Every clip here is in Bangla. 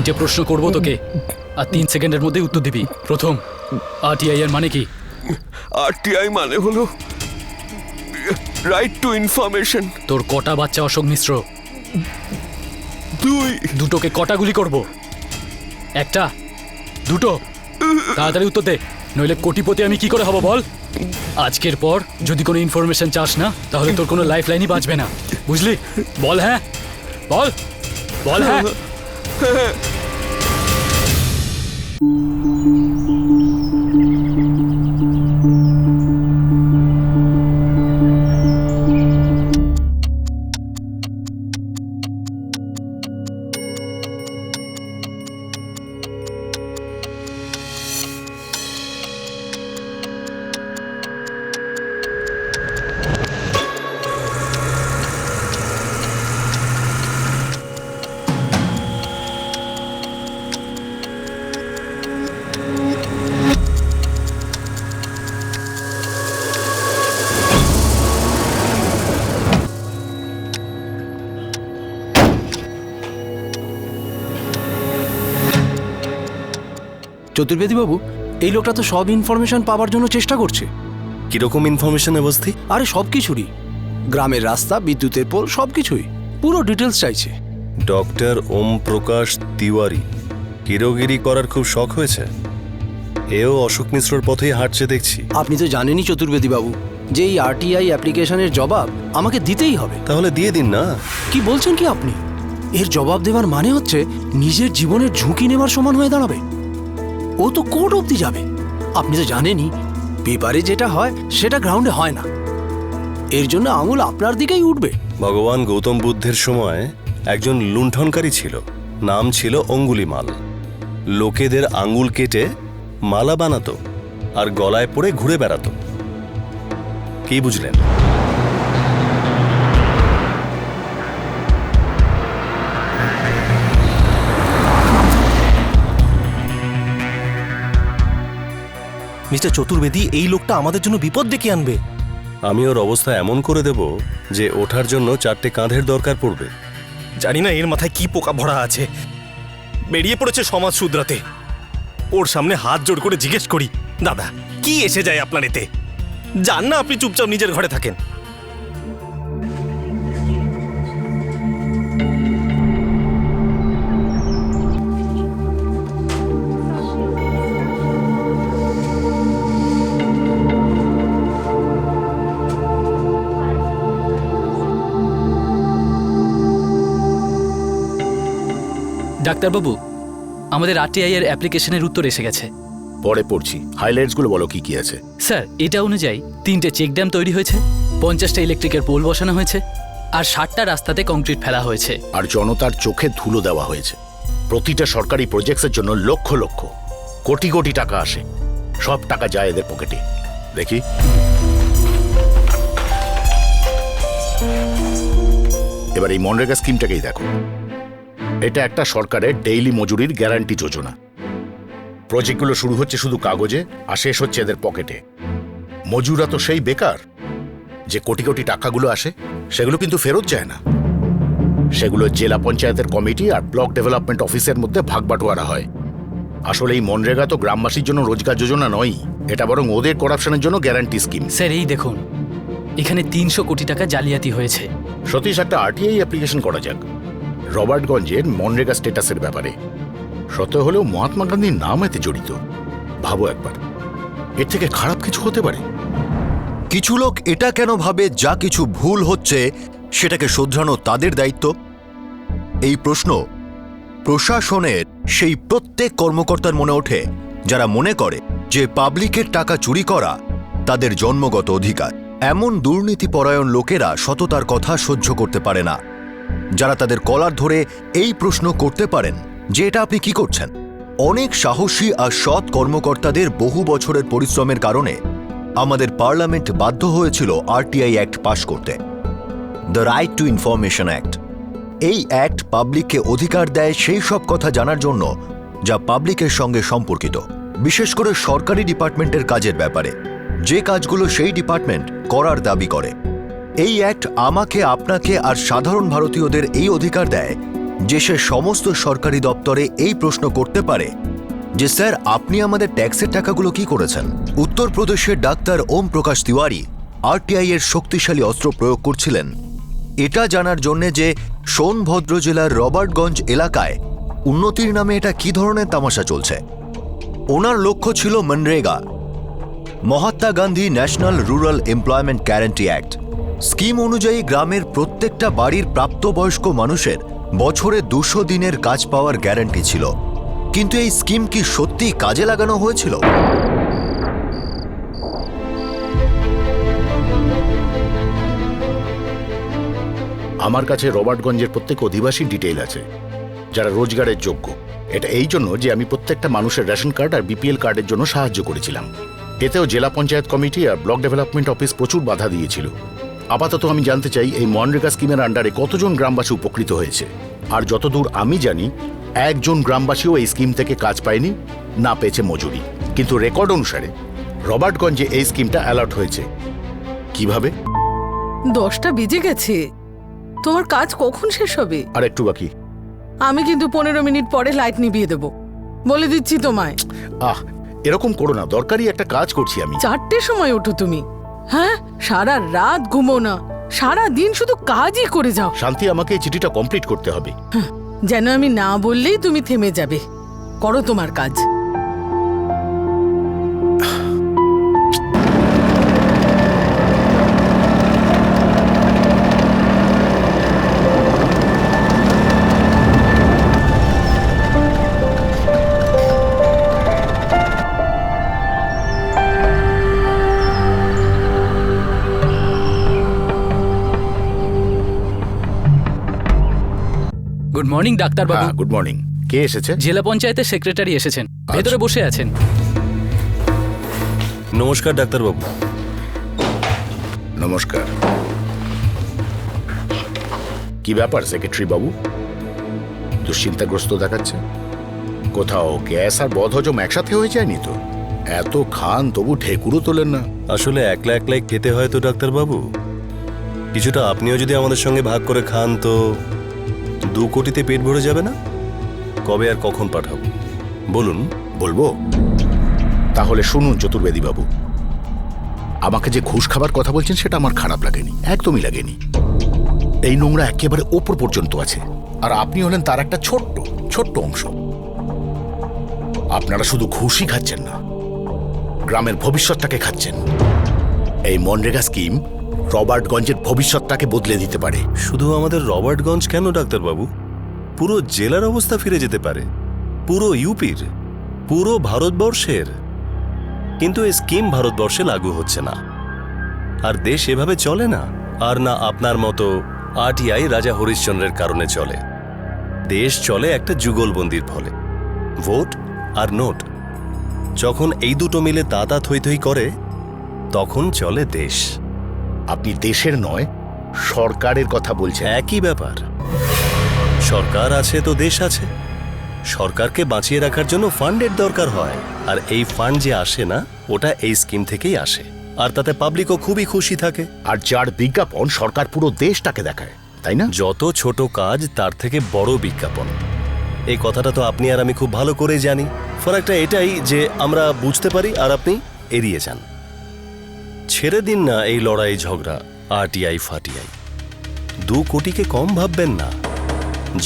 তিনটে প্রশ্ন করব তোকে, আর 3 সেকেন্ডের মধ্যে উত্তর দিবি। প্রথম, আরটিআই এর মানে কি? আরটিআই মানে হলো রাইট টু ইনফরমেশন। তোর কটা বাচ্চা অশোক মিশ্র? 2। দুটোকে কটা গুলি করব? একটা, দুটো? তাড়াতাড়ি উত্তর দে, নইলে কোটিপতি আমি কি করে হব বল? আজকের পর যদি কোনো ইনফরমেশন চাস না, তাহলে তোর কোনো লাইফ লাইনই বাঁচবে না, বুঝলি? বল হ্যাঁ, বল বল হ্যাঁ। চতুর্বেদী বাবু, এই লোকটা তো সব ইনফরমেশন পাওয়ার জন্য চেষ্টা করছে। কিরকম ইনফরমেশন অবস্থি? আরে সব কিছুরই, গ্রামের রাস্তা, বিদ্যুতের পোল, সব কিছুই পুরো ডিটেলস চাইছে। ডক্টর ওম প্রকাশ তিওয়ারি হিরোগিরি করার খুব শখ হয়েছে। এও অশোক মিশ্রর পথেই হাঁটছে দেখছি। আপনি তো জানেনই চতুর্বেদী বাবু যে এই আরটিআই অ্যাপ্লিকেশনের জবাব আমাকে দিতেই হবে। তাহলে দিয়ে দিন না। কি বলছেন কি আপনি? এর জবাব দেওয়ার মানে হচ্ছে নিজের জীবনের ঝুঁকি নেওয়ার সমান হয়ে দাঁড়াবে। ও তো কোর্ট অবধি যাবে। আপনি তো জানেনই পেপারে যেটা হয় সেটা গ্রাউন্ডে হয় না। এর জন্য আঙুল আপনার দিকেই উঠবে। ভগবান গৌতম বুদ্ধের সময় একজন লুণ্ঠনকারী ছিল, নাম ছিল অঙ্গুলিমাল। লোকেদের আঙ্গুল কেটে মালা বানাতো আর গলায় পরে ঘুরে বেড়াতো। কি বুঝলেন? মিস্টার চতুর্বেদী, এই লোকটা আমাদের জন্য বিপদ ডেকে আনবে। আমি ওর অবস্থা এমন করে দেব যে ওঠার জন্য 4টে কাঁধের দরকার পড়বে। জানি না এর মাথায় কি পোকা ভরা আছে, বেরিয়ে পড়েছে সমাজ শুধরাতে। ওর সামনে হাত জোড় করে জিজ্ঞেস করি, দাদা কি এসে যায় আপনার এতে? জান না আপনি চুপচাপ নিজের ঘরে থাকেন। ডাক্তারবাবু, আমাদের আরটিআই এর অ্যাপ্লিকেশনের উত্তর এসে গেছে। পরে পড়ছি, হাইলাইটসগুলো বলো কি কি আছে। স্যার, এটা অনুযায়ী 3টে চেক ড্যাম তৈরি হয়েছে, 50টা ইলেকট্রিকের পোল বসানো হয়েছে, আর 60টা রাস্তাতে কংক্রিট ফেলা হয়েছে। আর জনতার চোখে ধুলো দেওয়া হয়েছে। প্রতিটা সরকারি প্রজেক্টের জন্য লক্ষ লক্ষ, কোটি কোটি টাকা আসে। সব টাকা যায় এদের পকেটে। দেখি, এবার এই মনরেগা স্কিমটাকেই দেখো। এটা একটা সরকারের ডেইলি মজুরির গ্যারান্টি যোজনা। প্রজেক্টগুলো শুরু হচ্ছে শুধু কাগজে আর শেষ হচ্ছে এদের পকেটে। মজুরা তো সেই বেকার যে কোটি কোটি টাকাগুলো আসে সেগুলো কিন্তু ফেরত যায় না। সেগুলো জেলা পঞ্চায়েতের কমিটি আর ব্লক ডেভেলপমেন্ট অফিসের মধ্যে ভাগ বাটোয়ারা হয়। আসলে এই মনরেগা তো গ্রামবাসীর জন্য রোজগার যোজনা নয়, এটা বরং ওদের করাপশনের জন্য গ্যারান্টি স্কিম। স্যার, এই দেখুন, এখানে 300 কোটি টাকা জালিয়াতি হয়েছে। সতীশ, একটা আরটিআই অ্যাপ্লিকেশন করা যাক রবার্টগঞ্জের মনরেগা স্ট্যাটাসের ব্যাপারে। সত্য হলেও মহাত্মা গান্ধীর নাম এতে জড়িত। ভাবো একবার, এর থেকে খারাপ কিছু হতে পারে? কিছু লোক এটা কেন ভাবে যা কিছু ভুল হচ্ছে সেটাকে শোধরানো তাদের দায়িত্ব? এই প্রশ্ন প্রশাসনের সেই প্রত্যেক কর্মকর্তার মনে ওঠে যারা মনে করে যে পাবলিকের টাকা চুরি করা তাদের জন্মগত অধিকার। এমন দুর্নীতিপরায়ণ লোকেরা সততার কথা সহ্য করতে পারে না, যারা তাদের কলার ধরে এই প্রশ্ন করতে পারেন যে এটা আপনি কি করছেন। অনেক সাহসী আর সৎ কর্মকর্তাদের বহু বছরের পরিশ্রমের কারণে আমাদের পার্লামেন্ট বাধ্য হয়েছিল আরটিআই অ্যাক্ট পাশ করতে, the right two information act. এই অ্যাক্ট পাবলিককে অধিকার দেয় সেই সব কথা জানার জন্য যা পাবলিকের সঙ্গে সম্পর্কিত, বিশেষ করে সরকারি ডিপার্টমেন্টের কাজের ব্যাপারে, যে কাজগুলো সেই ডিপার্টমেন্ট করার দাবি করে। এই অ্যাক্ট আমাকে, আপনাকে আর সাধারণ ভারতীয়দের এই অধিকার দেয় যে সে সমস্ত সরকারি দপ্তরে এই প্রশ্ন করতে পারে যে স্যার আপনি আমাদের ট্যাক্সের টাকাগুলো কি করেছেন? উত্তরপ্রদেশের ডাক্তার ওম প্রকাশ তিওয়ারি আরটিআই এর শক্তিশালী অস্ত্র প্রয়োগ করছিলেন এটা জানার জন্য যে সোনভদ্র জেলার রবার্টগঞ্জ এলাকায় উন্নতির নামে এটা কি ধরনের তামাশা চলছে। ওনার লক্ষ্য ছিল MNREGA, Mahatma Gandhi national rural employment guarantee act. Scheme অনুযায়ী গ্রামের প্রত্যেকটা বাড়ির প্রাপ্তবয়স্ক মানুষের বছরে 200 দিনের কাজ পাওয়ার গ্যারান্টি ছিল। কিন্তু এই স্কিম কি সত্যি কাজে লাগানো হয়েছিল? আমার কাছে রবার্টগঞ্জের প্রত্যেক অধিবাসী ডিটেইল আছে যারা রোজগারের যোগ্য। এটা এই জন্য যে আমি প্রত্যেকটা মানুষের রেশন কার্ড আর বিপিএল কার্ডের জন্য সাহায্য করেছিলাম। এতেও জেলা পঞ্চায়েত কমিটি আর ব্লক ডেভেলপমেন্ট অফিস প্রচুর বাধা দিয়েছিল। আপাতত আমি জানতে চাই এই মনরেগা স্কিমের আন্ডারে কতজন গ্রামবাসী উপকৃত হয়েছে, আর যতদূর আমি জানি একজন গ্রামবাসীও এই স্কিম থেকে কাজ পায়নি, না পেয়েছে মজুরি। কিন্তু রেকর্ড অনুসারে রবার্টগঞ্জে এই স্কিমটা অ্যালার্ট হয়েছে। কিভাবে? 10টা বেজে গেছে, তোমার কাজ কখন শেষ হবে? আর একটু বাকি। আমি কিন্তু 15 মিনিট পরে লাইট নিভিয়ে দেব, বলে দিচ্ছি তোমায়। এরকম করো না, দরকারি একটা কাজ করছি আমি। 4টের সময় ওঠো তুমি? হ্যাঁ, সারা রাত ঘুমো না, সারা দিন শুধু কাজই করে যাও। শান্তি, আমাকে এই চিঠিটা কমপ্লিট করতে হবে। যেন আমি না বললেই তুমি থেমে যাবে। করো তোমার কাজ। গুড মর্নিং ডাক্তারবাবু। Good morning. কে এসেছে? জেলা পঞ্চায়েতের সেক্রেটারি এসেছেন, ভেতরে বসে আছেন। নমস্কার ডাক্তারবাবু। নমস্কার। কি ব্যাপার সেক্রেটারি বাবু, দুশ্চিন্তাগ্রস্ত দেখাচ্ছে? কোথাও গ্যাস আর বদহজম একসাথে হয়ে যায়নি তো? এত খান তবু ঠেকুরও তোলেন না। আসলে একলা একলাই খেতে হয় তো ডাক্তারবাবু, কিছুটা আপনিও যদি আমাদের সঙ্গে ভাগ করে খান তো 2 কোটিতে পেট ভরে যাবে না? কবে আর কখন পাঠাবো বলুন? বলবো? তাহলে শুনুন চতুর্বেদী বাবু, আমাকে যে ঘুষ খাবার কথা বলছেন সেটা আমার খারাপ লাগেনি, একদমই লাগেনি। এই নোংরা একেবারে ওপর পর্যন্ত আছে, আর আপনি হলেন তার একটা ছোট্ট ছোট্ট অংশ। আপনারা শুধু ঘুষই খাচ্ছেন না, গ্রামের ভবিষ্যৎটাকে খাচ্ছেন। এই মনরেগা স্কিম রবার্টগঞ্জের ভবিষ্যৎটাকে বদলে দিতে পারে। শুধু আমাদের রবার্টগঞ্জ কেন ডাক্তারবাবু, পুরো জেলার অবস্থা ফিরে যেতে পারে, পুরো ইউপির, পুরো ভারতবর্ষের। কিন্তু এই স্কিম ভারতবর্ষে লাগু হচ্ছে না, আর দেশ এভাবে চলে না। আর না আপনার মতো আরটিআই রাজা হরিশ্চন্দ্রের কারণে চলে। দেশ চলে একটা যুগলবন্দির ফলে, ভোট আর নোট। যখন এই দুটো মিলে দাদা থই থই করে তখন চলে দেশ। আপনি দেশের নয় সরকারের কথা বলছেন। একই ব্যাপার, সরকার আছে তো দেশ আছে। সরকারকে বাঁচিয়ে রাখার জন্য ফান্ডের দরকার হয়, আর এই ফান্ড যে আসে না ওটা এই স্কিম থেকেই আসে, আর তাতে পাবলিকও খুবই খুশি থাকে। আর যার বিজ্ঞাপন সরকার পুরো দেশটাকে দেখায়, তাই না? যত ছোট কাজ তার থেকে বড় বিজ্ঞাপন, এই কথাটা তো আপনি আর আমি খুব ভালো করে জানি। ফারাকটা এটাই যে আমরা বুঝতে পারি আর আপনি এড়িয়ে যান। ছেড়ে দিন না এই লড়াই ঝগড়া, আরটিআই ফাটিআই। 2 কোটিকে কম ভাববেন না,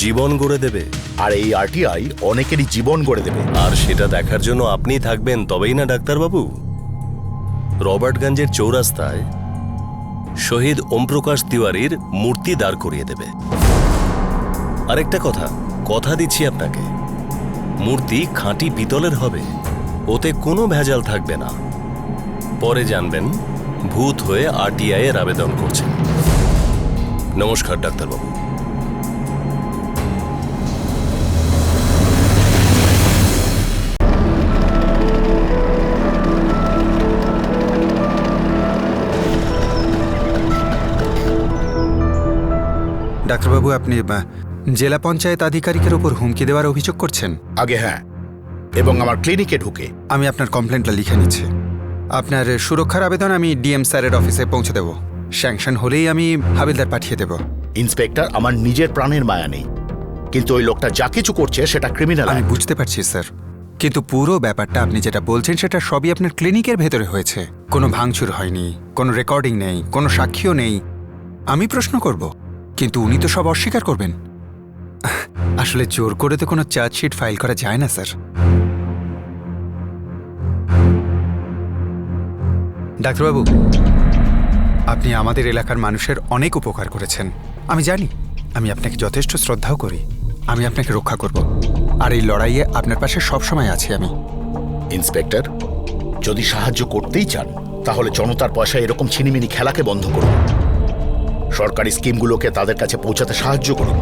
জীবন গড়ে দেবে। আর এই আরটিআই অনেকেরই জীবন গড়ে দেবে। আর সেটা দেখার জন্য আপনি থাকবেন তবেই না ডাক্তারবাবু। রবার্টগঞ্জের চৌরাস্তায় শহীদ ওমপ্রকাশ তিওয়ারির মূর্তি দাঁড় করিয়ে দেবে। আরেকটা কথা দিচ্ছি আপনাকে, মূর্তি খাঁটি পিতলের হবে, ওতে কোনো ভেজাল থাকবে না। পরে জানবেন ভূত হয়ে আরটিআই এর আবেদন করছেন। নমস্কার ডাক্তারবাবু। ডাক্তারবাবু, আপনি জেলা পঞ্চায়েত আধিকারিকের উপর হুমকি দেওয়ার অভিযোগ করছেন? আগে হ্যাঁ, এবং আমার ক্লিনিকে ঢুকে। আমি আপনার কমপ্লেনটা লিখে নিচ্ছি। আপনার সুরক্ষার আবেদন আমি ডিএম স্যারের অফিসে পৌঁছে দেব। স্যাংশন হলেই আমি হাবিলদার পাঠিয়ে দেব। ইন্সপেক্টর, আমার নিজের প্রাণের মায়া নেই, কিন্তু ওই লোকটা যা কিছু করছে সেটা ক্রিমিনাল। আমি বুঝতে পারছি স্যার, কিন্তু পুরো ব্যাপারটা আপনি যেটা বলছেন সেটা সবই আপনার ক্লিনিকের ভেতরে হয়েছে। কোনো ভাঙচুর হয়নি, কোনো রেকর্ডিং নেই, কোনো সাক্ষীও নেই। আমি প্রশ্ন করব, কিন্তু উনি তো সব অস্বীকার করবেন। আসলে জোর করে তো কোনো চার্জশিট ফাইল করা যায় না স্যার। ডাক্তারবাবু, আপনি আমাদের এলাকার মানুষের অনেক উপকার করেছেন। আমি জানি, আমি আপনাকে যথেষ্ট শ্রদ্ধাও করি। আমি আপনাকে রক্ষা করব, আর এই লড়াইয়ে আপনার পাশে সবসময় আছি আমি। ইন্সপেক্টর, যদি সাহায্য করতেই চান তাহলে জনতার পয়সা এরকম ছিনিমিনি খেলাকে বন্ধ করুন। সরকারি স্কিমগুলোকে তাদের কাছে পৌঁছাতে সাহায্য করুন।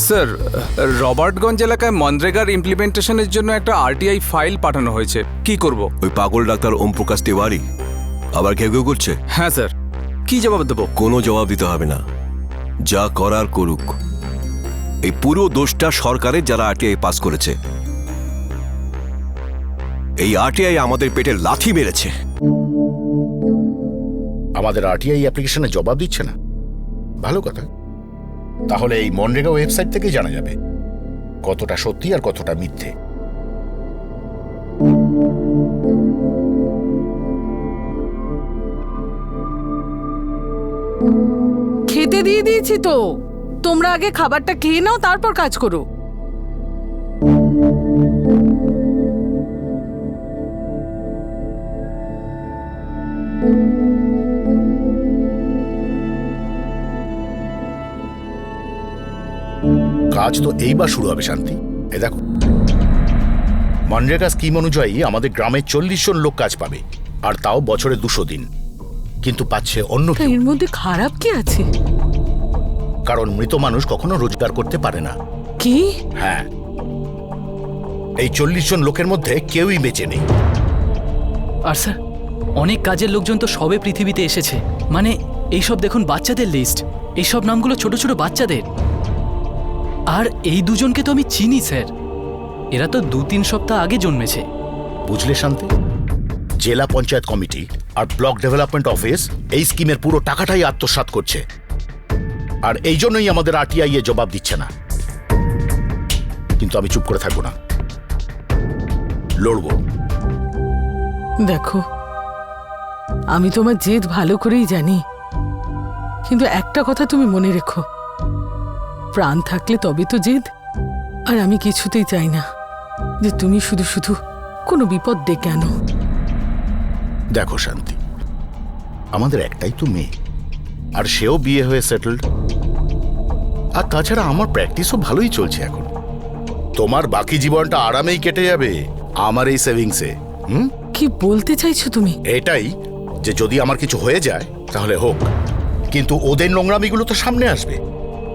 স্যার, রবার্টগঞ্জ এলাকায় মনরেগার ইমপ্লিমেন্টেশনের জন্য একটা আরটিআই ফাইল পাঠানো হয়েছে। কি করব? ওই পাগল ডাক্তার ওম প্রকাশ তিওয়ারি আবার ঘেউ ঘেউ করছে। হ্যাঁ স্যার, কি জবাব দেবো? কোনো জবাব দিতে হবে না, যা করার করুক। এই পুরো দোষটা সরকারের, যারা আরটিআই পাস করেছে। এই আরটিআই আমাদের পেটে লাথি মেরেছে। আমাদের আরটিআই অ্যাপ্লিকেশনে জবাব দিচ্ছে না? ভালো কথা। তাহলে এই মনরেগা ওয়েবসাইট থেকেই জানা যাবে কতটা সত্যি আর কতটা মিথ্যে। খেতে দিয়ে দিয়েছি তো, তোমরা আগে খাবারটা খেয়ে নাও, তারপর কাজ করো। কাজ তো এইবার শুরু হবে শান্তি। এ দেখো, মনরেগা স্কিম অনুযায়ী আমাদের গ্রামে 40 জন লোক কাজ পাবে, আর তাও বছরে 200 দিন। কিন্তু পাচ্ছে অন্য কেউ। এর মধ্যে খারাপ কি আছে? কারণ মৃত মানুষ কখনো রোজগার করতে পারে না। কি? হ্যাঁ, এই 40 জন লোকের মধ্যে কেউই বেঁচে নেই। আর স্যার, অনেক কাজের লোকজন তো সবে পৃথিবীতে এসেছে। মানে এইসব দেখুন বাচ্চাদের লিস্ট, এইসব নামগুলো ছোট ছোট বাচ্চাদের। আর এই দুজনকে তো আমি চিনি স্যার, এরা তো 2-3 সপ্তাহ আগে জন্মেছে। বুঝলে শান্তি, জেলা পঞ্চায়েত কমিটি আর ব্লক ডেভেলপমেন্ট অফিস এই স্কিমের পুরো টাকাটাই আত্মসাৎ করছে, আর এই জন্যই আমাদের আরটিআই এ জবাব দিচ্ছে না। কিন্তু আমি চুপ করে থাকবো না, লড়বো। দেখো, আমি তোমার জেদ ভালো করেই জানি, কিন্তু একটা কথা তুমি মনে রেখো, প্রাণ থাকলে তবে তো জেদ। আর আমি কিছুতেই চাই না যে তুমি শুধু শুধু কোনো বিপদ ডেকে আনো। দেখো শান্তি, আমাদের একটাই তো মেয়ে, আর সেও বিয়ে হয়ে সেটেলড। আর তাছাড়া আমার প্র্যাকটিসও ভালোই চলছে এখন। তোমার বাকি জীবনটা আরামেই কেটে যাবে আমার এই সেভিংসে। কি বলতে চাইছো তুমি? এটাই যে যদি আমার কিছু হয়ে যায় তাহলে হোক, কিন্তু ওদের নোংরামিগুলো তো সামনে আসবে।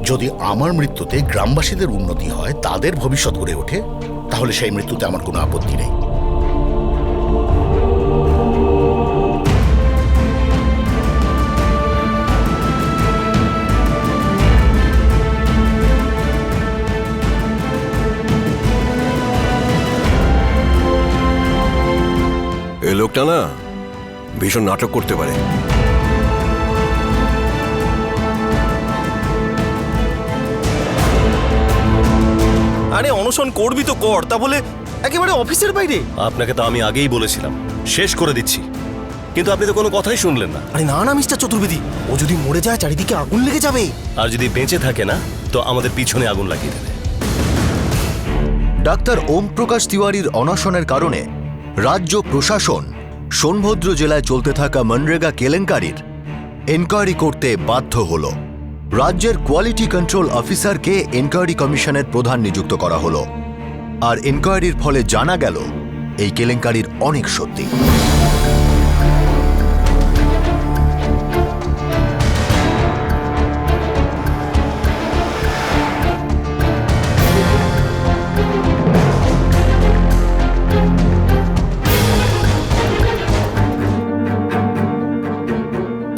যদি আমার মৃত্যুতে গ্রামবাসীদের উন্নতি হয়, তাদের ভবিষ্যৎ গড়ে ওঠে, তাহলে সেই মৃত্যুতে আমার কোনো আপত্তি নেই। এই লোকটা না ভীষণ নাটক করতে পারে। আরে অনশন করবি তো কর, তা বলে একেবারে অফিসের বাইরে? আপনাকে তো আমি আগেই বলেছিলাম শেষ করে দিচ্ছি, কিন্তু আপনি তো কোনো কথাই শুনলেন না। আরে না না মিস্টার চতুর্বেদী, ও যদি মরে যায় চারিদিকে আগুন লেগে যাবে। আর যদি বেঁচে থাকে না, তো আমাদের পিছনে আগুন লাগিয়ে দেবে। ডাক্তার ওম প্রকাশ তিওয়ারির অনশনের কারণে রাজ্য প্রশাসন সোনভদ্র জেলায় চলতে থাকা মনরেগা কেলেঙ্কারির এনকোয়ারি করতে বাধ্য হল। রাজ্যের কোয়ালিটি কন্ট্রোল অফিসারকে এনকোয়ারি কমিশনের প্রধান নিযুক্ত করা হলো। আর এনকোয়ারির ফলে জানা গেল এই কেলেঙ্কারির অনেক সত্যি।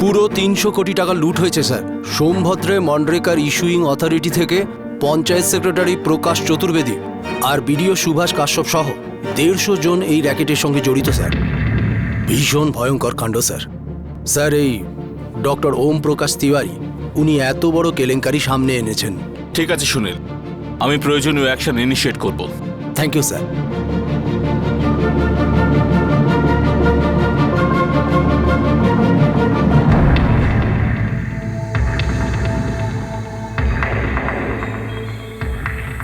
পুরো 300 কোটি টাকা লুট হয়েছে স্যার। সোমভদ্রে মনরেগার ইস্যুইং অথরিটি থেকে পঞ্চায়েত সেক্রেটারি প্রকাশ চতুর্বেদী আর বিডিও সুভাষ কাশ্যপ সহ 150 জন এই র্যাকেটের সঙ্গে জড়িত স্যার। ভীষণ ভয়ঙ্কর কাণ্ড স্যার। স্যার, এই ডক্টর ওম প্রকাশ তিওয়ারি উনি এত বড় কেলেঙ্কারি সামনে এনেছেন। ঠিক আছে সুনীল, আমি প্রয়োজনীয় অ্যাকশন ইনিশিয়েট করব। Thank you sir.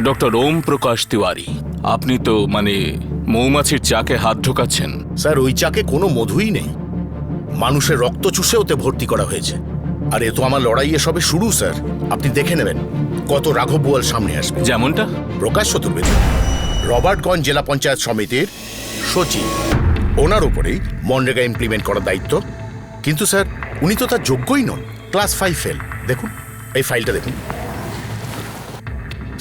Doctor Om Prakash Tiwari, আপনি তো মৌমাছির চাকে হাত ঢোকাচ্ছেন। স্যার, ওই চাকে কোনো মধুই নেই। মানুষের রক্ত চুষে ওতে ভর্তি করা হয়েছে। আর এ তো আমার লড়াই সবে শুরু স্যার। আপনি দেখে নেবেন কত রাঘব বোয়াল সামনে আসবে। যেমনটা প্রকাশ চতুর্বেদী, রবার্টগঞ্জ জেলা পঞ্চায়েত সমিতির সচিব, ওনার উপরেই মনরেগা ইমপ্লিমেন্ট করার দায়িত্ব। কিন্তু স্যার, উনি তো তার যোগ্যই নন। Class 5 fail. দেখুন এই ফাইলটা দেখুন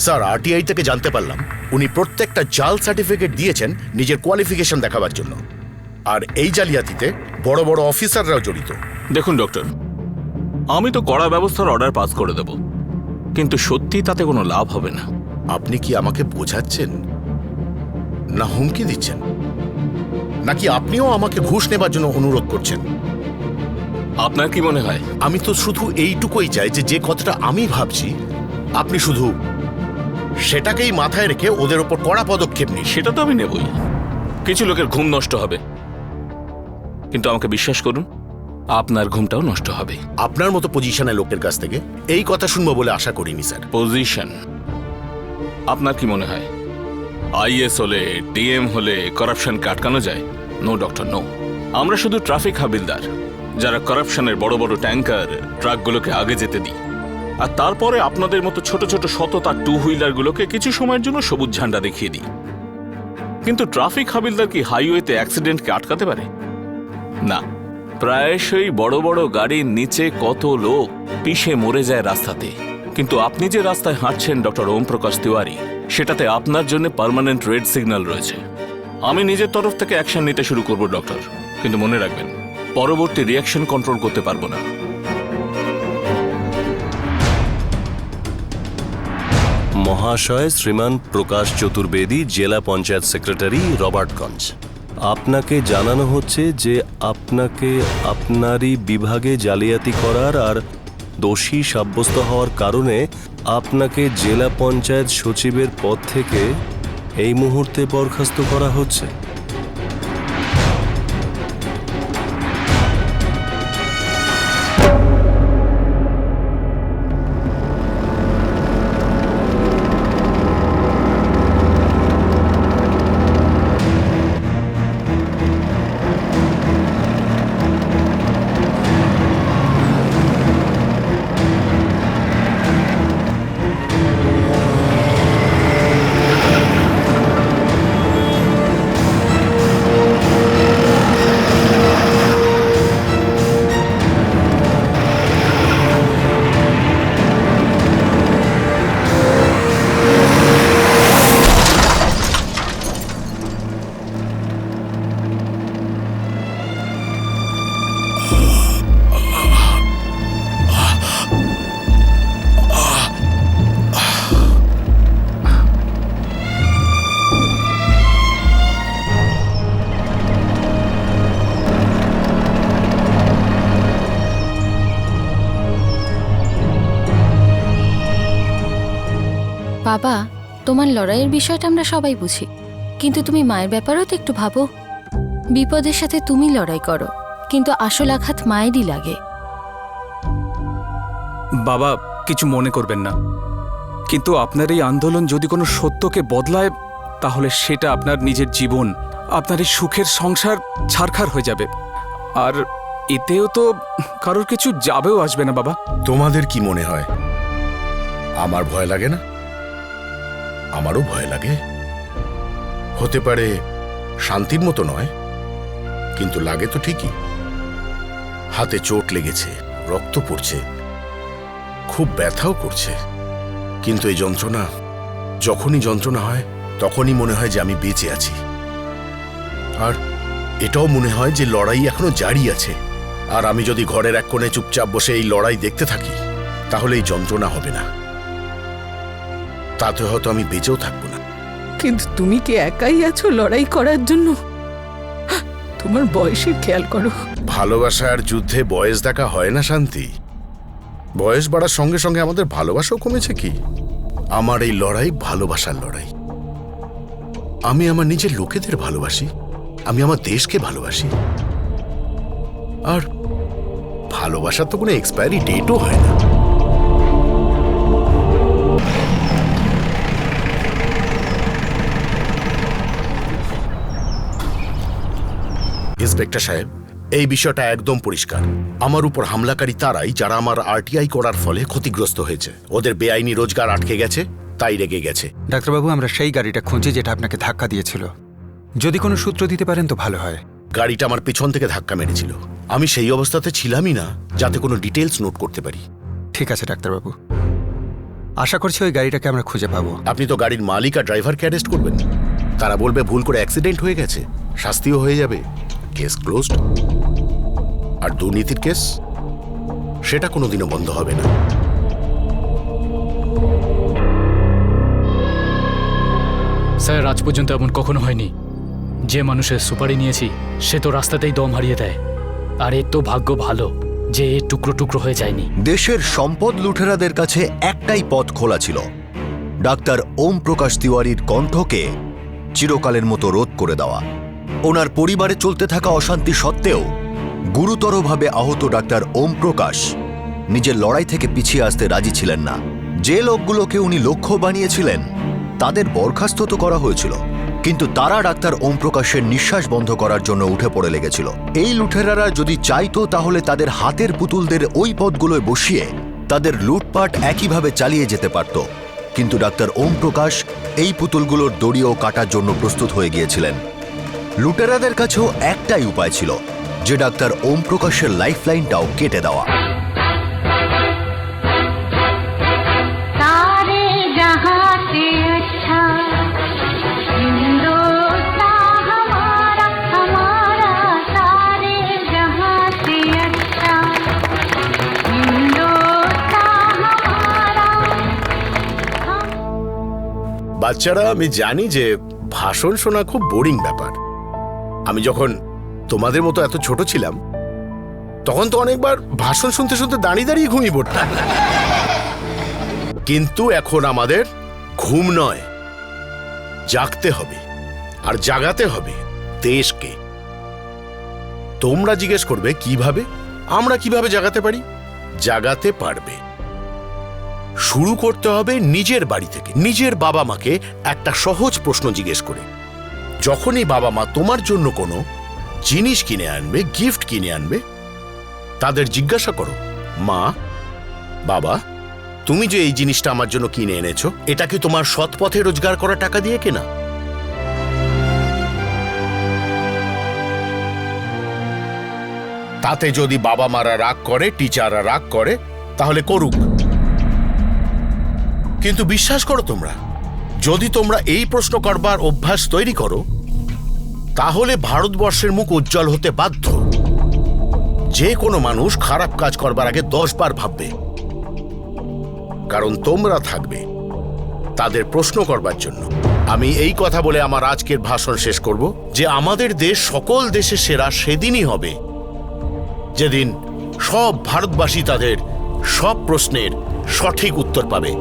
স্যার। আরটিআই থেকে জানতে পারলাম উনি প্রত্যেকটা জাল সার্টিফিকেট দিয়েছেন নিজের কোয়ালিফিকেশন দেখাবার জন্য। আর এই জালিয়াতিতে বড় বড় অফিসাররাও জড়িত। দেখুন ডক্টর, আমি তো কড়া ব্যবস্থার অর্ডার পাস করে দেব, কিন্তু সত্যি তাতে কোনো লাভ হবে না। আপনি কি আমাকে বোঝাচ্ছেন, না হুমকি দিচ্ছেন, নাকি আপনিও আমাকে ঘুষ নেবার জন্য অনুরোধ করছেন? আপনার কি মনে হয়? আমি তো শুধু এইটুকুই চাই যে কথাটা আমি ভাবছি আপনি শুধু সেটাকেই মাথায় রেখে ওদের ওপর কড়া পদক্ষেপ নিন। সেটা তো আমি নেবই। কিছু লোকের ঘুম নষ্ট হবে, কিন্তু আমাকে বিশ্বাস করুন, আপনার ঘুমটাও নষ্ট হবে। আপনার মতো পজিশনের লোকের কাছ থেকে এই কথা শুনবো বলে আশা করিনি স্যার। পজিশন? আপনার কি মনে হয় আইএস হলে, ডিএম হলে করাপশনকে আটকানো যায়? No doctor, no. আমরা শুধু ট্রাফিক হাবিলদার, যারা করাপশনের বড় বড় ট্যাঙ্কার ট্রাকগুলোকে আগে যেতে দিই, আর তারপরে আপনাদের মতো ছোট ছোট সততা টু হুইলারগুলোকে কিছু সময়ের জন্য সবুজ ঝান্ডা দেখিয়ে দিই। কিন্তু ট্রাফিক হাবিলদার কি হাইওয়েতে অ্যাক্সিডেন্টকে আটকাতে পারে? না। প্রায়শই বড় বড় গাড়ির নিচে কত লোক পিষে মরে যায় রাস্তাতে। কিন্তু আপনি যে রাস্তায় হাঁটছেন ডক্টর ওম প্রকাশ তিওয়ারি, সেটাতে আপনার জন্য পার্মানেন্ট রেড সিগন্যাল রয়েছে। আমি নিজের তরফ থেকে অ্যাকশন নিতে শুরু করব ডক্টর, কিন্তু মনে রাখবেন পরবর্তী রিয়াকশন কন্ট্রোল করতে পারবো না। মহাশয় শ্রীমান প্রকাশ চতুর্বেদী, জেলা পঞ্চায়েত সেক্রেটারি, রবার্টগঞ্জ। আপনাকে জানানো হচ্ছে যে আপনাকে আপনারই বিভাগে জালিয়াতি করার আর দোষী সাব্যস্ত হওয়ার কারণে আপনাকে জেলা পঞ্চায়েত সচিবের পদ থেকে এই মুহূর্তে বরখাস্ত করা হচ্ছে। বাবা, তোমার লড়াইয়ের বিষয়টা আমরা সবাই বুঝি, কিন্তু তুমি মায়ের ব্যাপারেও তো একটু ভাবো। বিপদের সাথে তুমি লড়াই করো, কিন্তু আসল আঘাত মায়েরই লাগে। বাবা, কিছু মনে করবেন না, কিন্তু আপনার এই আন্দোলন যদি কোনো সত্যকে বদলায়, তাহলে সেটা আপনার নিজের জীবন, আপনার এই সুখের সংসার ছারখার হয়ে যাবে। আর এতেও তো কারোর কিছু যাবেও আসবে না। বাবা, তোমাদের কি মনে হয় আমার ভয় লাগে না? আমারও ভয় লাগে। হতে পারে শান্তির মতো নয়, কিন্তু লাগে তো ঠিকই। হাতে চোট লেগেছে, রক্ত পড়ছে, খুব ব্যথাও করছে, কিন্তু এই যন্ত্রণা, যখনই যন্ত্রণা হয় তখনই মনে হয় যে আমি বেঁচে আছি। আর এটাও মনে হয় যে লড়াই এখনো জারি আছে। আর আমি যদি ঘরের এক কোণে চুপচাপ বসে এই লড়াই দেখতে থাকি, তাহলে এই যন্ত্রণা হবে না। তাতে হয়তো আমি বেঁচেও থাকবো না। কিন্তু তুমি কি একাই আছো লড়াই করার জন্য? তোমার বয়সের খেয়াল করো। ভালোবাসার যুদ্ধে বয়স দেখা হয় না শান্তি। বয়স বাড়ার সঙ্গে সঙ্গে আমাদের ভালোবাসাও কমেছে কি? আমার এই লড়াই ভালোবাসার লড়াই। আমি আমার নিজের লোকেদের ভালোবাসি, আমি আমার দেশকে ভালোবাসি। আর ভালোবাসার তো কোনো এক্সপায়ারি ডেটও হয় না। ইন্সপেক্টর সাহেব, এই বিষয়টা একদম পরিষ্কার। আমার উপর হামলাকারী তারাই যারা আমার আরটিআই করার ফলে ক্ষতিগ্রস্ত হয়েছে। ওদের বেআইনি রোজগার আটকে গেছে, তাই রেগে গেছে। ডাক্তারবাবু, আমরা সেই গাড়িটা খুঁজি যেটা আপনাকে ধাক্কা দিয়েছিল। যদি কোনো সূত্র দিতে পারেন তো ভালো হয়। গাড়িটা আমার পেছন থেকে ধাক্কা মেরেছিল। আমি সেই অবস্থাতে ছিলামই না যাতে কোনো ডিটেলস নোট করতে পারি। ঠিক আছে ডাক্তারবাবু, আশা করছি ওই গাড়িটাকে আমরা খুঁজে পাবো। আপনি তো গাড়ির মালিক আর ড্রাইভারকে অ্যারেস্ট করবেন। তারা বলবে ভুল করে অ্যাক্সিডেন্ট হয়ে গেছে, শাস্তিও হয়ে যাবে, কেস ক্লোজড। আর দুর্নীতির কেস, সেটা কোনোদিনও বন্ধ হবে না। স্যার, আজ পর্যন্ত এমন কখনো হয়নি যে মানুষের সুপারি নিয়েছি সে তো রাস্তাতেই দম হারিয়ে দেয়। আর এর তো ভাগ্য ভালো যে এ টুকরো টুকরো হয়ে যায়নি। দেশের সম্পদ লুটেরাদের কাছে একটাই পথ খোলা ছিল, ডাক্তার ওম প্রকাশ তিওয়ারির কণ্ঠকে চিরকালের মতো রোধ করে দেওয়া। ওনার পরিবারে চলতে থাকা অশান্তি সত্ত্বেও গুরুতরভাবে আহত ডাক্তার ওম প্রকাশ নিজের লড়াই থেকে পিছিয়ে আসতে রাজি ছিলেন না। যে লোকগুলোকে উনি লক্ষ্য বানিয়েছিলেন তাদের বরখাস্ত তো করা হয়েছিল, কিন্তু তারা ডাক্তার ওম প্রকাশের নিঃশ্বাস বন্ধ করার জন্য উঠে পড়ে লেগেছিল। এই লুটেরারা যদি চাইতো তাহলে তাদের হাতের পুতুলদের ওই পদগুলোয় বসিয়ে তাদের লুটপাট একইভাবে চালিয়ে যেতে পারত। কিন্তু ডাক্তার ওম প্রকাশ এই পুতুলগুলোর দড়িও কাটার জন্য প্রস্তুত হয়ে গিয়েছিলেন। লুটেরাদের কাছেও একটাই উপায় ছিল, যে ডাক্তার ওম প্রকাশের লাইফলাইনটাও কেটে দেওয়া। বাচ্চারা, আমি জানি যে ভাষণ শোনা খুব বোরিং ব্যাপার। আমি যখন তোমাদের মতো এত ছোট ছিলাম তখন তো অনেকবার ভাষণ শুনতে শুনতে দাঁড়িয়ে দাঁড়িয়ে ঘুমিয়ে পড়তাম। কিন্তু এখন আমাদের ঘুম নয়, জাগতে হবে, আর জাগাতে হবে দেশকে। তোমরা জিজ্ঞেস করবে কিভাবে, আমরা কিভাবে জাগাতে পারি? জাগাতে পারবে। শুরু করতে হবে নিজের বাড়ি থেকে, নিজের বাবা মাকে একটা সহজ প্রশ্ন জিজ্ঞেস করে। যখনই বাবা মা তোমার জন্য কোনো জিনিস কিনে আনবে, গিফট কিনে আনবে, তাদের জিজ্ঞাসা করো, মা, বাবা, তুমি যে এই জিনিসটা আমার জন্য কিনে এনেছো, এটা কি তোমার সৎ পথে রোজগার করা টাকা দিয়ে কেনা? তাতে যদি বাবা মারা রাগ করে, টিচাররা রাগ করে, তাহলে করুক। কিন্তু বিশ্বাস করো তোমরা, যদি তোমরা এই প্রশ্ন করবার অভ্যাস তৈরি করো, তাহলে ভারতবর্ষের মুখ উজ্জ্বল হতে বাধ্য। যে কোনো মানুষ খারাপ কাজ করবার আগে 10 বার ভাববে, কারণ তোমরা থাকবে তাদের প্রশ্ন করবার জন্য। আমি এই কথা বলে আমার আজকের ভাষণ শেষ করব যে আমাদের দেশ সকল দেশের সেরা সেদিনই হবে যেদিন সব ভারতবাসী তাদের সব প্রশ্নের সঠিক উত্তর পাবে।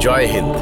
জয় হিন্দ।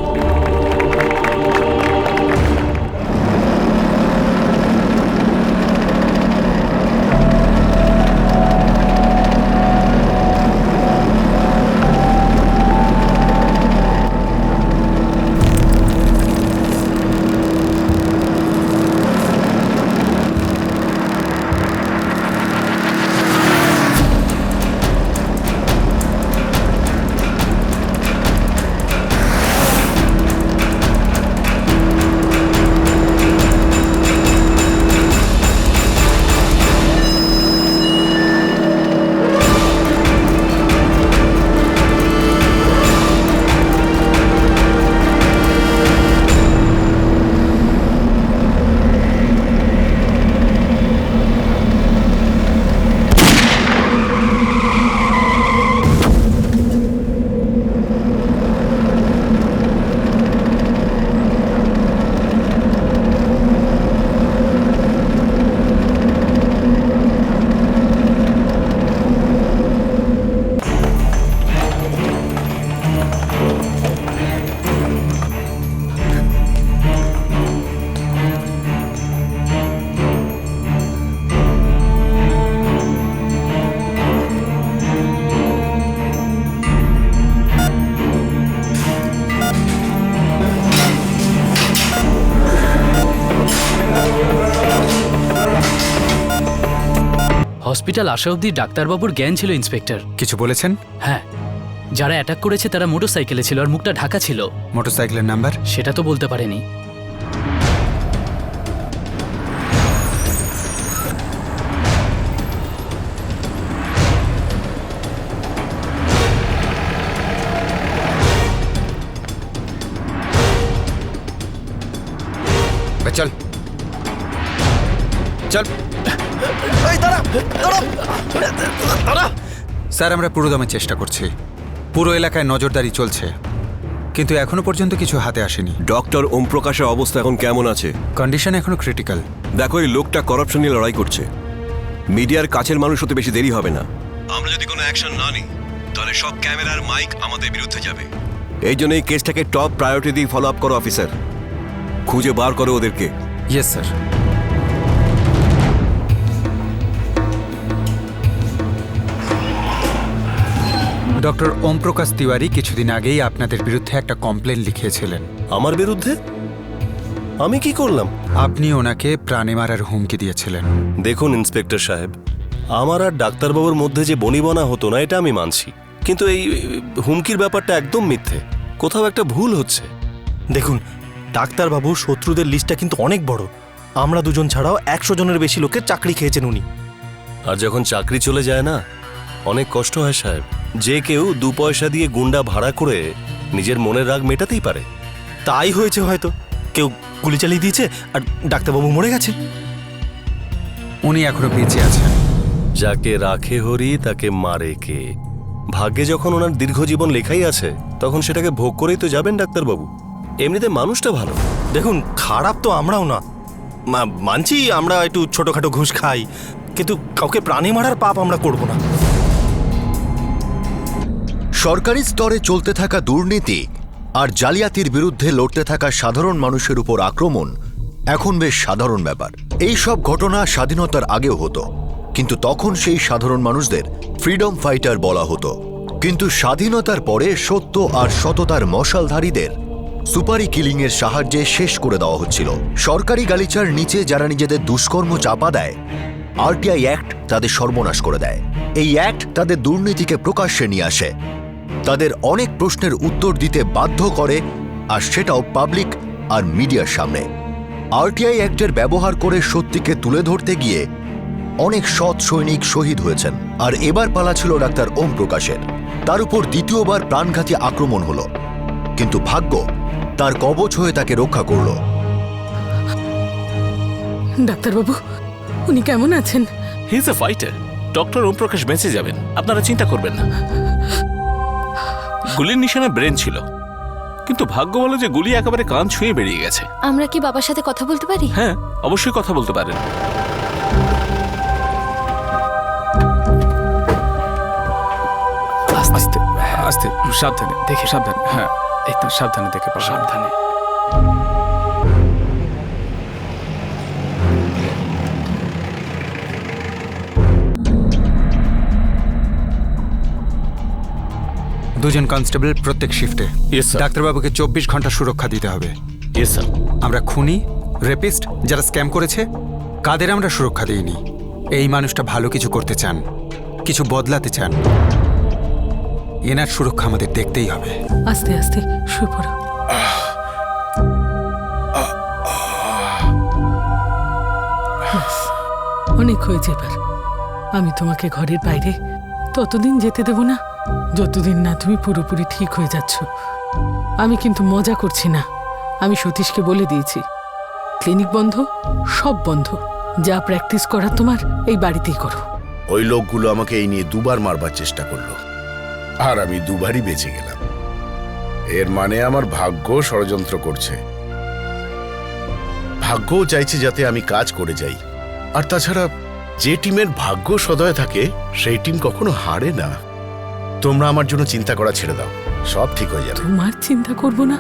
হসপিটাল আসা অবধি ডাক্তারবাবুর জ্ঞান ছিল ইন্সপেক্টর। কিছু বলেছেন? হ্যাঁ, যারা অ্যাটাক করেছে তারা মোটরসাইকেলে ছিল আর মুখটা ঢাকা ছিল। মোটরসাইকেলের নাম্বার? সেটা তো বলতে পারেনি। চল চল। স্যার, আমরা পুরো দমে চেষ্টা করছি, পুরো এলাকায় নজরদারি চলছে, কিন্তু এখনো পর্যন্ত কিছু হাতে আসেনি। ডক্টর ওম প্রকাশের অবস্থা এখন কেমন আছে? কন্ডিশন এখনো ক্রিটিক্যাল। দেখো, এই লোকটা করাপশন নিয়ে লড়াই করছে। মিডিয়ার কাছের মানুষ হতে বেশি দেরি হবে না। আমরা যদি কোনো অ্যাকশন না নিই তাহলে সব ক্যামেরার মাইক আমাদের বিরুদ্ধে যাবে। এই জন্য এই কেসটাকে টপ প্রায়োরিটি দিয়ে ফলো আপ করো অফিসার। খুঁজে বার করো ওদেরকে। Yes sir. Doctor Om Prakash Tiwari কিছুদিন আগেই আপনাদের বিরুদ্ধে একটা কমপ্লেন লিখিয়েছিলেন। আমার বিরুদ্ধে? আমি কি করলাম? আপনি ওনাকে প্রাণে মারার হুমকি দিয়েছিলেন। দেখুন ইন্সপেক্টর সাহেব, আমার আর ডাক্তারবাবুর মধ্যে যে বনিবনা হতো না এটা আমি মানছি, কিন্তু এই হুমকির ব্যাপারটা একদম মিথ্যে। কোথাও একটা ভুল হচ্ছে। দেখুন, ডাক্তারবাবুর শত্রুদের লিস্টটা কিন্তু অনেক বড়। আমরা দুজন ছাড়াও 100 জনের বেশি লোকের চাকরি খেয়েছেন উনি। আর যখন চাকরি চলে যায় না, অনেক কষ্ট হয় সাহেব। যে কেউ 2 পয়সা দিয়ে গুন্ডা ভাড়া করে নিজের মনের রাগ মেটাতেই পারে। তাই হয়েছে হয়তো, কেউ গুলি চালিয়ে দিয়েছে আর ডাক্তারবাবু মরে গেছে। উনি এখনো বেঁচে আছেন। যাকে রাখে হরি তাকে মারে কে। ভাগ্যে যখন ওনার দীর্ঘ জীবন লেখাই আছে, তখন সেটাকে ভোগ করেই তো যাবেন ডাক্তারবাবু। এমনিতে মানুষটা ভালো। দেখুন, খারাপ তো আমরাও না, মানছি আমরা একটু ছোটখাটো ঘুষ খাই, কিন্তু কাউকে প্রাণে মারার পাপ আমরা করব না। সরকারি স্তরে চলতে থাকা দুর্নীতি আর জালিয়াতির বিরুদ্ধে লড়তে থাকা সাধারণ মানুষের উপর আক্রমণ এখন বেশ সাধারণ ব্যাপার। এই সব ঘটনা স্বাধীনতার আগেও হতো, কিন্তু তখন সেই সাধারণ মানুষদের ফ্রিডম ফাইটার বলা হতো। কিন্তু স্বাধীনতার পরে সত্য আর সততার মশালধারীদের সুপারি কিলিংয়ের সাহায্যে শেষ করে দেওয়া হচ্ছিল। সরকারি গালিচার নিচে যারা নিজেদের দুষ্কর্ম চাপা দেয়, আরটিআই অ্যাক্ট তাদের সর্বনাশ করে দেয়। এই অ্যাক্ট তাদের দুর্নীতিকে প্রকাশ্যে নিয়ে আসে, তাদের অনেক প্রশ্নের উত্তর দিতে বাধ্য করে, আর সেটাও পাবলিক আর মিডিয়ার সামনে। আরটিআই অ্যাক্টের ব্যবহার করে সত্যিকে তুলে ধরতে গিয়ে অনেক সৎ সৈনিক শহীদ হয়েছেন। আর এবার পালা ছিল ডাক্তার ওম প্রকাশের। তার উপর দ্বিতীয়বার প্রাণঘাতী আক্রমণ হলো, কিন্তু ভাগ্য তার কবচ হয়ে তাকে রক্ষা করল। ডাক্তারবাবু, উনি কেমন আছেন? He is a fighter. Doctor Om Prakash বেঁচে যাবেন, আপনারা চিন্তা করবেন না। গুলির নিশানা ব্রেন ছিল, কিন্তু ভাগ্য বলো যে গুলি একেবারে কান ছুঁয়ে বেরিয়ে গেছে। আমরা কি বাবার সাথে কথা বলতে পারি? হ্যাঁ, অবশ্যই কথা বলতে পারেন। আস্তে আস্তে, সাবধানে দেখে, সাবধানে। হ্যাঁ, একটু সাবধানে দেখে, সাবধানে। দুজন কনস্টেবল প্রত্যেক শিফটে। Yes, sir. ডাক্তারবাবুকে 24 ঘন্টা সুরক্ষা দিতে হবে। Yes sir. আমরা খুনি, রেপিস্ট যারা স্ক্যাম করেছে কাদের আমরা সুরক্ষা দিইনি। এই মানুষটা ভালো কিছু করতে চান, কিছু বদলাতে চান, এনার সুরক্ষা আমাদের দেখতেই হবে। আস্তে আস্তে শুয়ে পড়ো। ব্যাস, অনেক হয়েছে এবার। আমি তোমাকে ঘরের বাইরে ততদিন যেতে দেব না যতদিন না তুমি পুরোপুরি ঠিক হয়ে যাচ্ছ। আমি কিন্তু মজা করছি না। আমি সতীশকে বলে দিয়েছি, ক্লিনিক বন্ধ, সব বন্ধ। যা প্র্যাকটিস করার তোমার এই বাড়িতেই করো। ওই লোকগুলো আমাকে এই নিয়ে 2বার মারবার চেষ্টা করলো, আর আমি 2বারই বেঁচে গেলাম। এর মানে আমার ভাগ্য ষড়যন্ত্র করছে। ভাগ্যও চাইছে যাতে আমি কাজ করে যাই। আর তাছাড়া যে টিমের ভাগ্য সদয় থাকে সেই টিম কখনো হারে না। তোমরা আমার জন্য চিন্তা করা ছেড়ে দাও, সব ঠিক হয়ে যাবে। তোমার চিন্তা করব না?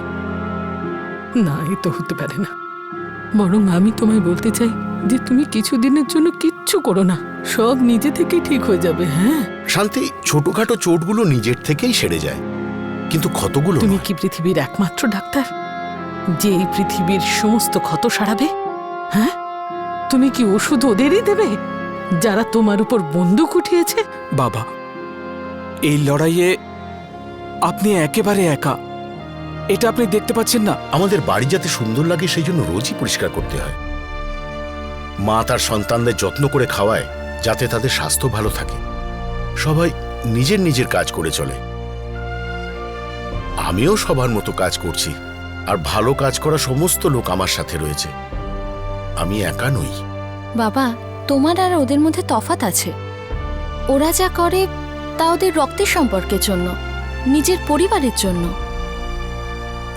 না, এ তো হতে পারে না। বরং আমি তোমায় বলতে চাই যে তুমি কিছুদিনের জন্য কিচ্ছু করো না, সব নিজে থেকেই ঠিক হয়ে যাবে। হ্যাঁ শান্তি, ছোটখাটো চোটগুলো নিজের থেকেই সেরে যায়, কিন্তু ক্ষতগুলো তুমি নয়। কি পৃথিবীর একমাত্র ডাক্তার যে এই পৃথিবীর সমস্ত ক্ষত সারাবে? হ্যাঁ, তুমি কি ওষুধ ওদেরই দেবে? যারা তোমার উপর বন্দুক উঠিয়েছে? বাবা, এই লড়াইয়ে আপনি একেবারে একা। এটা আপনি দেখতে পাচ্ছেন না? আমাদের বাড়ি যাতে সুন্দর লাগে সেই জন্য রোজই পরিষ্কার করতে হয়। মা তার সন্তানদের যত্ন করে খাওয়ায় যাতে তাদের স্বাস্থ্য ভালো থাকে। সবাই নিজের নিজের কাজ করে চলে। আমিও সবার মতো কাজ করছি, আর ভালো কাজ করা সমস্ত লোক আমার সাথে রয়েছে। আমি একা নই। বাবা, তোমার আর ওদের মধ্যে তফাৎ আছে। ওরা যা করে তা ওদের রক্তের সম্পর্কের জন্য, নিজের পরিবারের জন্য।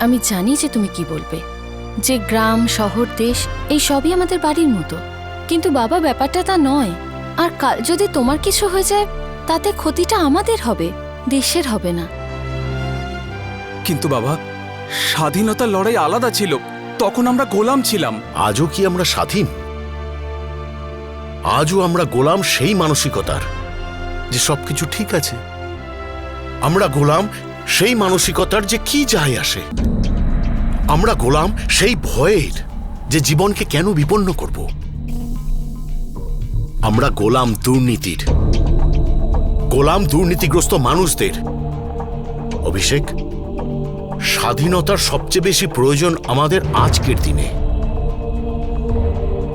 আমি জানি যে তুমি কি বলবে, যে গ্রাম শহর দেশ এই সবই আমাদের বাড়ির মতো। কিন্তু বাবা, ব্যাপারটা তা নয়। আর কাল যদি তোমার কিছু হয়ে যায় তাতে ক্ষতিটা আমাদের হবে, দেশের হবে না। কিন্তু বাবা, স্বাধীনতার লড়াই আলাদা ছিল, তখন আমরা গোলাম ছিলাম। আজও কি আমরা স্বাধীন? আজও আমরা গোলাম সেই মানসিকতার যে সবকিছু ঠিক আছে। আমরা গোলাম সেই মানসিকতার যে কি যায় আসে। আমরা গোলাম সেই ভয়ের যে জীবনকে কেন বিপন্ন করব। আমরা গোলাম দুর্নীতির, গোলাম দুর্নীতিগ্রস্ত মানুষদের। অভিষেক, স্বাধীনতার সবচেয়ে বেশি প্রয়োজন আমাদের আজকের দিনে।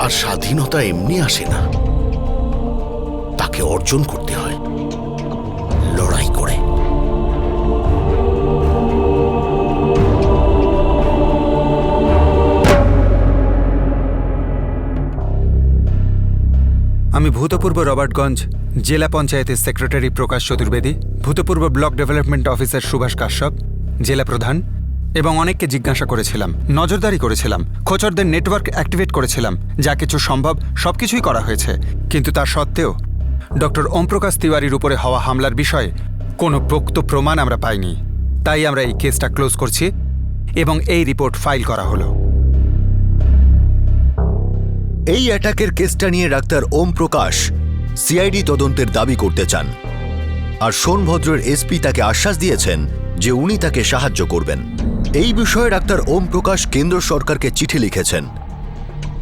আর স্বাধীনতা এমনি আসে না, তাকে অর্জন করতে হয় লড়াই করে। আমি ভূতপূর্ব রবার্টগঞ্জ জেলা পঞ্চায়েতের সেক্রেটারি প্রকাশ চতুর্বেদী, ভূতপূর্ব block development officer Subhash Kashyap, জেলা প্রধান, এবং অনেককে জিজ্ঞাসা করেছিলাম, নজরদারি করেছিলাম, খোঁচরদের নেটওয়ার্ক অ্যাক্টিভেট করেছিলাম। যা কিছু সম্ভব সবকিছুই করা হয়েছে। কিন্তু তা সত্ত্বেও ডক্টর ওমপ্রকাশ তিওয়ারির উপরে হওয়া হামলার বিষয়ে কোনো পোক্ত প্রমাণ আমরা পাইনি। তাই আমরা এই কেসটা ক্লোজ করছি এবং এই রিপোর্ট ফাইল করা হলো। এই অ্যাটাকের কেসটা নিয়ে ডাক্তার ওম প্রকাশ সিআইডি তদন্তের দাবি করতে চান, আর সোনভদ্রের এসপি তাকে আশ্বাস দিয়েছেন যে উনি তাকে সাহায্য করবেন। এই বিষয়ে ডাক্তার ওম প্রকাশ কেন্দ্র সরকারকে চিঠি লিখেছেন,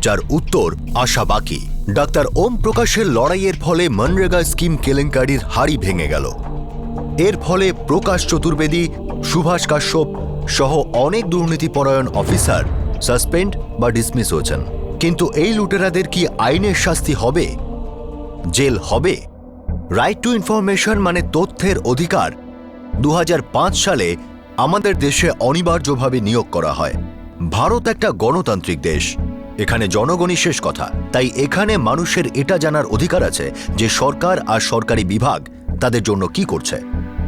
যার উত্তর আসা বাকি। ডাক্তার ওম প্রকাশের লড়াইয়ের ফলে মনরেগা স্কিম কেলেঙ্কারির হাড়ি ভেঙে গেল। এর ফলে প্রকাশ চতুর্বেদী, সুভাষ কাশ্যপ সহ অনেক দুর্নীতিপরায়ণ অফিসার সাসপেন্ড বা ডিসমিস হয়েছেন। কিন্তু এই লুটেরাদের কি আইনের শাস্তি হবে? জেল হবে? রাইট টু ইনফরমেশন মানে তথ্যের অধিকার 2005 সালে আমাদের দেশে অনিবার্যভাবে নিয়োগ করা হয়। ভারত একটা গণতান্ত্রিক দেশ, এখানে জনগণই শেষ কথা। তাই এখানে মানুষের এটা জানার অধিকার আছে যে সরকার আর সরকারি বিভাগ তাদের জন্য কি করছে।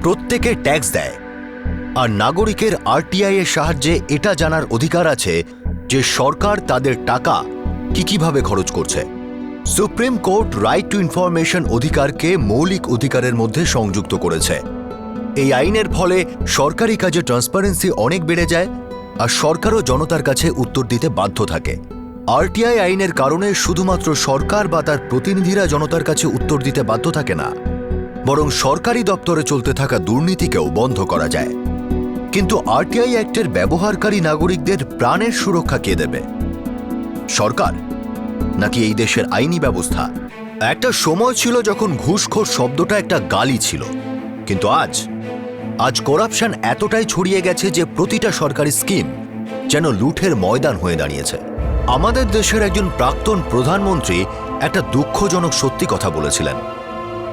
প্রত্যেকে ট্যাক্স দেয়, আর নাগরিকের আরটিআই এর সাহায্যে এটা জানার অধিকার আছে যে সরকার তাদের টাকা কিভাবে খরচ করছে। Supreme court right two information অধিকারকে মৌলিক অধিকারের মধ্যে সংযুক্ত করেছে। এই আইনের ফলে সরকারি কাজে ট্রান্সপারেন্সি অনেক বেড়ে যায়, আর সরকারও জনতার কাছে উত্তর দিতে বাধ্য থাকে। আরটিআই আইনের কারণে শুধুমাত্র সরকার বা তার প্রতিনিধিরা জনতার কাছে উত্তর দিতে বাধ্য থাকে না, বরং সরকারি দপ্তরে চলতে থাকা দুর্নীতিকেও বন্ধ করা যায়। কিন্তু আরটিআই অ্যাক্টের ব্যবহারকারী নাগরিকদের প্রাণের সুরক্ষা কে দেবে? সরকার নাকি এই দেশের আইনি ব্যবস্থা? একটা সময় ছিল যখন ঘুষখোর শব্দটা একটা গালি ছিল, কিন্তু আজ করাপশন এতটাই ছড়িয়ে গেছে যে প্রতিটা সরকারি স্কিম যেন লুঠের ময়দান হয়ে দাঁড়িয়েছে। আমাদের দেশের একজন প্রাক্তন প্রধানমন্ত্রী একটা দুঃখজনক সত্যি কথা বলেছিলেন,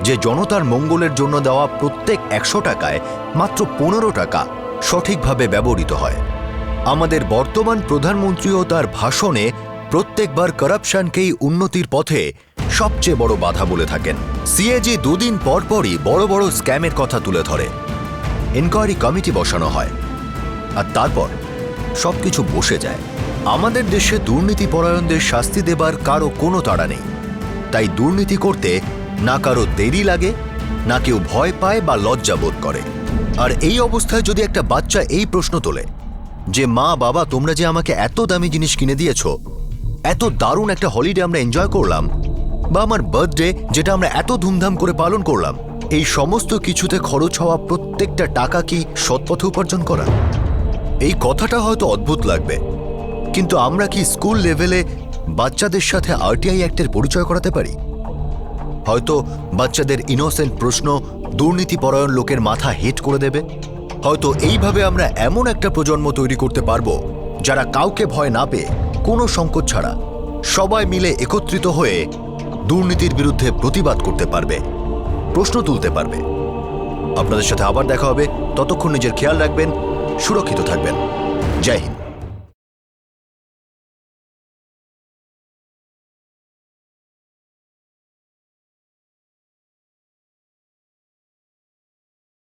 যে জনতার মঙ্গলের জন্য দেওয়া প্রত্যেক 100 টাকায় মাত্র 15 টাকা সঠিকভাবে ব্যবহৃত হয়। আমাদের বর্তমান প্রধানমন্ত্রীও তার ভাষণে প্রত্যেকবার করাপশনকেই উন্নতির পথে সবচেয়ে বড় বাধা বলে থাকেন। সিএজি 2 দিন পরপরই বড় বড় স্ক্যামের কথা তুলে ধরে, এনকোয়ারি কমিটি বসানো হয়, আর তারপর সবকিছু বসে যায়। আমাদের দেশে দুর্নীতিপরায়ণদের শাস্তি দেবার কারো কোনো তাড়া নেই। তাই দুর্নীতি করতে না কারো দেরি লাগে, না কেউ ভয় পায় বা লজ্জা বোধ করে। আর এই অবস্থায় যদি একটা বাচ্চা এই প্রশ্ন তোলে যে মা বাবা তোমরা যে আমাকে এত দামি জিনিস কিনে দিয়েছ, এত দারুণ একটা হলিডে আমরা এনজয় করলাম, বা আমার বার্থডে যেটা আমরা এত ধুমধাম করে পালন করলাম, এই সমস্ত কিছুতে খরচ হওয়া প্রত্যেকটা টাকা কি সৎপথে উপার্জন করা? এই কথাটা হয়তো অদ্ভুত লাগবে, কিন্তু আমরা কি স্কুল লেভেলে বাচ্চাদের সাথে আরটিআই অ্যাক্টের পরিচয় করাতে পারি? হয়তো বাচ্চাদের ইনোসেন্ট প্রশ্ন দুর্নীতিপরায়ণ লোকের মাথা হেট করে দেবে। হয়তো এইভাবে আমরা এমন একটা প্রজন্ম তৈরি করতে পারবো যারা কাউকে ভয় না পেয়ে কোনো সংকোচ ছাড়া সবাই মিলে একত্রিত হয়ে দুর্নীতির বিরুদ্ধে প্রতিবাদ করতে পারবে, প্রশ্ন তুলতে পারবে। আপনাদের সাথে আবার দেখা হবে, ততক্ষণ নিজের খেয়াল রাখবেন, সুরক্ষিত থাকবেন। জয় হিন্দ।